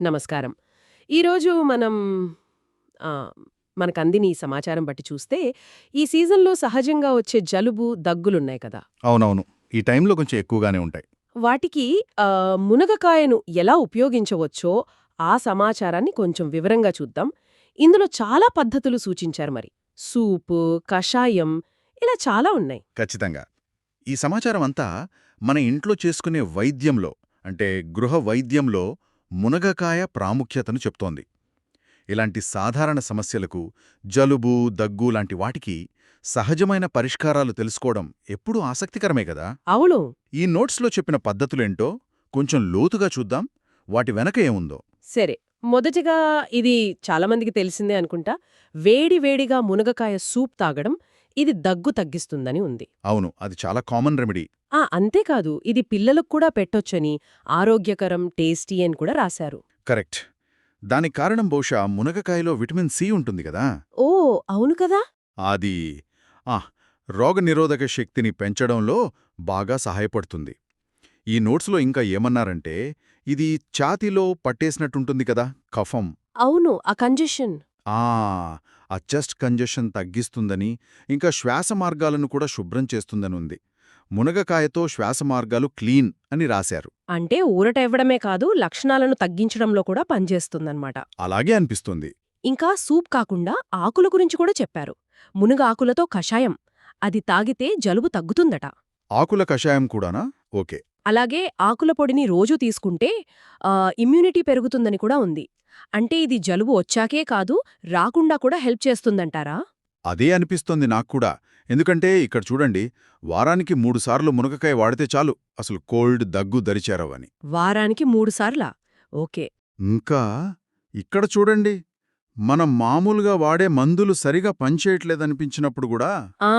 నమస్కారం. ఈరోజు మనం ఆహ్, మనకందిన ఈ సమాచారం బట్టి చూస్తే, ఈ సీజన్‌లో సహజంగా వచ్చే జలుబు, దగ్గులున్నాయి కదా! అవునవును. ఈ టైంలో కొంచెం ఎక్కువగానే ఉంటాయి. వాటికి మునగకాయను ఎలా ఉపయోగించవచ్చో ఆ సమాచారాన్ని కొంచెం వివరంగా చూద్దాం. ఇందులో చాలా పద్ధతులు సూచించారు మరి. సూపు, కషాయం ఇలా చాలా ఉన్నాయి. ఖచ్చితంగా. ఈ సమాచారం అంతా మన ఇంట్లో చేసుకునే వైద్యంలో, అంటే గృహ వైద్యంలో మునగకాయ ప్రాముఖ్యతను చెప్తోంది. ఇలాంటి సాధారణ సమస్యలకు జలుబు, దగ్గు లాంటి వాటికి సహజమైన పరిష్కారాలు తెలుసుకోవడం ఎప్పుడూ ఆసక్తికరమే కదా! అవును. ఈ నోట్స్‌లో చెప్పిన పద్ధతులేంటో కొంచెం లోతుగా చూద్దాం, వాటి వెనక ఏముందో. సరే. మొదటిగా ఇది చాలా మందికి తెలిసిందే అనుకుంటా. వేడి వేడిగా మునగకాయ సూప్ తాగడం, ఇది దగ్గు తగ్గిస్తుందని ఉంది. అవును, అది చాలా కామన్ రెమెడీ. అంతేకాదు ఇది పిల్లలకు కూడా పెట్టొచ్చని, ఆరోగ్యకరం, టేస్టీ అని కూడా రాశారు. కరెక్ట్. దానికి కారణం బహుశా మునగకాయలో విటమిన్ సి ఉంటుంది గదా! ఓ, అవును కదా! అది ఆ రోగనిరోధక శక్తిని పెంచడంలో బాగా సహాయపడుతుంది. ఈ నోట్స్లో ఇంకా ఏమన్నారంటే, ఇది ఛాతీలో పట్టేసినట్టుంటుంది కదా, కఫం. అవును, ఆ కంజెషన్. ఆ ఆ చెస్ట్ కంజెషన్ తగ్గిస్తుందని, ఇంకా శ్వాస మార్గాలను కూడా శుభ్రం చేస్తుందనుంది. మునగకాయతో శ్వాస మార్గాలు క్లీన్ అని రాశారు. అంటే ఊరట ఇవ్వడమే కాదు, లక్షణాలను తగ్గించడంలో కూడా పనిచేస్తుందన్నమాట. అలాగే అనిపిస్తుంది. ఇంకా సూప్ కాకుండా ఆకుల గురించి కూడా చెప్పారు. మునగ ఆకులతో కషాయం. అది తాగితే జలుబు తగ్గుతుందట. ఆకుల కషాయం కూడానా? ఓకే. అలాగే ఆకుల పొడిని రోజూ తీసుకుంటే ఇమ్యూనిటీ పెరుగుతుందని కూడా ఉంది. అంటే ఇది జలుబు వచ్చాకే కాదు, రాకుండా కూడా హెల్ప్ చేస్తుందంటారా? అదే అనిపిస్తోంది నాక్కూడా. ఎందుకంటే ఇక్కడ చూడండి, వారానికి 3 సార్లు మునగకాయ వాడితే చాలు, అసలు కోల్డ్, దగ్గు దరిచేరవని. వారానికి 3 సార్లా? ఓకే. ఇంకా ఇక్కడ చూడండి, మనం మామూలుగా వాడే మందులు సరిగా పనిచేయట్లేదనిపించినప్పుడు కూడా ఆ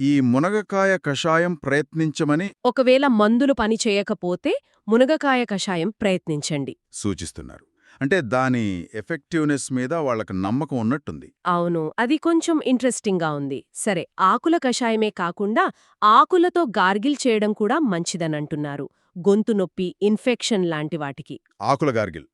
ఈ మునగకాయ కషాయం ప్రయత్నించమని ఒకవేళ మందులు పని చేయకపోతే మునగకాయ కషాయం ప్రయత్నించండి. సూచిస్తున్నారు. అంటే దాని ఎఫెక్టివ్నెస్ మీద వాళ్ళకి నమ్మకం ఉన్నట్టుంది. అవును, అది కొంచెం ఇంట్రెస్టింగ్గా ఉంది. సరే, ఆకుల కషాయమే కాకుండా ఆకులతో గార్గిల్ చేయడం కూడా మంచిదనంటున్నారు. గొంతు నొప్పి, ఇన్ఫెక్షన్ లాంటి వాటికి. ఆకుల గార్గిల్.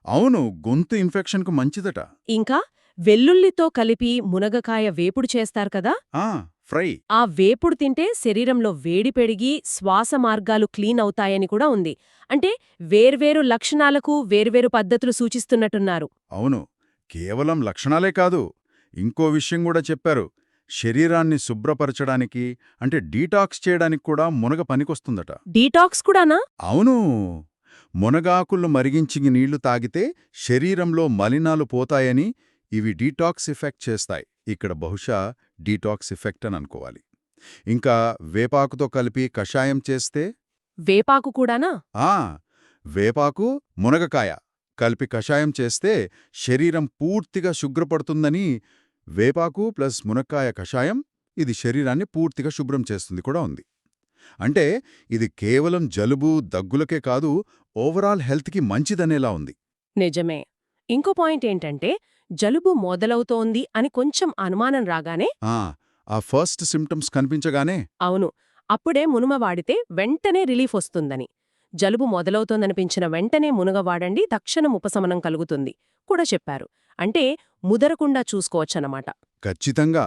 అవును, గొంతు ఇన్ఫెక్షన్కు మంచిదట. ఇంకా వెల్లుల్లితో కలిపి మునగకాయ వేపుడు చేస్తారు కదా! ఆ ఫ్రై. ఆ వేపుడు తింటే శరీరంలో వేడి పెరిగి శ్వాస మార్గాలు క్లీన్ అవుతాయని కూడా ఉంది. అంటే వేర్వేరు లక్షణాలకు వేర్వేరు పద్ధతులు సూచిస్తున్నట్టున్నారు. అవును, కేవలం లక్షణాలే కాదు, ఇంకో విషయం కూడా చెప్పారు. శరీరాన్ని శుభ్రపరచడానికి, అంటే డీటాక్స్ చేయడానికి కూడా మునగ పనికొస్తుందట. డీటాక్స్ కూడానా? అవును, మునగాకులను మరిగించి నీళ్లు తాగితే శరీరంలో మలినాలు పోతాయని, ఇవి డీటాక్స్ ఎఫెక్ట్ చేస్తాయి. ఇక్కడ బహుశా డీటాక్స్ ఎఫెక్ట్ అని అనుకోవాలి. ఇంకా వేపాకుతో కలిపి కషాయం చేస్తే, వేపాకు కూడానా? ఆ వేపాకు, మునగకాయ కలిపి కషాయం చేస్తే శరీరం పూర్తిగా శుభ్రపడుతుందని, వేపాకు ప్లస్ మునక్కాయ కషాయం ఇది శరీరాన్ని పూర్తిగా శుభ్రం చేస్తుంది కూడా ఉంది. అంటే ఇది కేవలం జలుబు, దగ్గులకే కాదు, ఓవరాల్ హెల్త్కి మంచిదనేలా ఉంది. నిజమే. ఇంకో పాయింట్ ఏంటంటే, జలుబు మొదలవుతోంది అని కొంచెం అనుమానం రాగానే, ఆ ఆ ఫస్ట్ సిమ్టమ్స్ కనిపించగానే అవును, అప్పుడే మునుమ వాడితే వెంటనే రిలీఫ్ వస్తుందని. జలుబు మొదలవుతోందనిపించిన వెంటనే మునగ వాడండి, తక్షణం ఉపశమనం కలుగుతుంది కూడా చెప్పారు. అంటే ముదరకుండా చూసుకోవచ్చనమాట. ఖచ్చితంగా.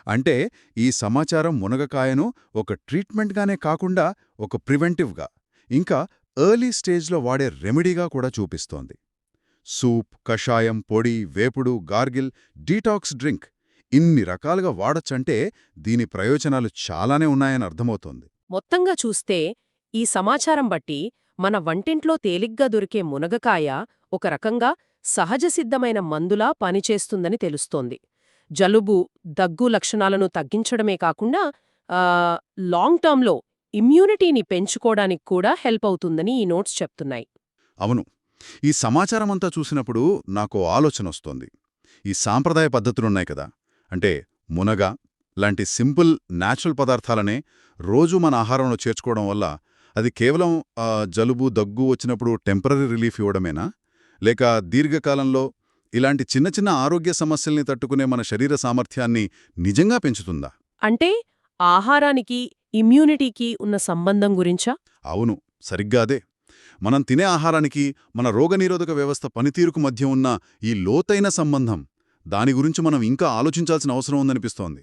అంటే ఈ సమాచారం మునగకాయను ఒక ట్రీట్మెంట్గానే కాకుండా ఒక ప్రివెంటివ్గా, ఇంకా ఎర్లీ స్టేజ్లో వాడే రెమెడీగా కూడా చూపిస్తోంది. సూప్, కషాయం, పొడి, వేపుడు, గార్గిల్, డీటాక్స్ డ్రింక్ ఇన్ని రకాలుగా వాడొచ్చంటే దీని ప్రయోజనాలు చాలానే ఉన్నాయని అర్థమవుతోంది. మొత్తంగా చూస్తే ఈ సమాచారం బట్టి మన వంటింట్లో తేలిగ్గా దొరికే మునగకాయ ఒక రకంగా సహజసిద్ధమైన మందులా పనిచేస్తుందని తెలుస్తోంది. జలుబు, దగ్గు లక్షణాలను తగ్గించడమే కాకుండా లాంగ్ టర్మ్లో ఇమ్యూనిటీని పెంచుకోవడానికి కూడా హెల్ప్ అవుతుందని ఈ నోట్స్ చెప్తున్నాయి. అవును, ఈ సమాచారమంతా చూసినప్పుడు నాకో ఆలోచనొస్తోంది. ఈ సాంప్రదాయ పద్ధతులున్నాయి కదా, అంటే మునగ లాంటి సింపుల్, న్యాచురల్ పదార్థాలనే రోజూ మన ఆహారంలో చేర్చుకోవడం వల్ల అది కేవలం జలుబు, దగ్గు వచ్చినప్పుడు టెంపరరీ రిలీఫ్ ఇవ్వడమేనా? లేక దీర్ఘకాలంలో ఇలాంటి చిన్న చిన్న ఆరోగ్య సమస్యల్ని తట్టుకునే మన శరీర సామర్థ్యాన్ని నిజంగా పెంచుతుందా? అంటే ఆహారానికి, ఇమ్యూనిటీకి ఉన్న సంబంధం గురించా? అవును, సరిగ్గా అదే. మనం తినే ఆహారానికి మన రోగనిరోధక వ్యవస్థ పనితీరుకు మధ్య ఉన్న ఈ లోతైన సంబంధం దాని గురించి మనం ఇంకా ఆలోచించాల్సిన అవసరం ఉందనిపిస్తోంది.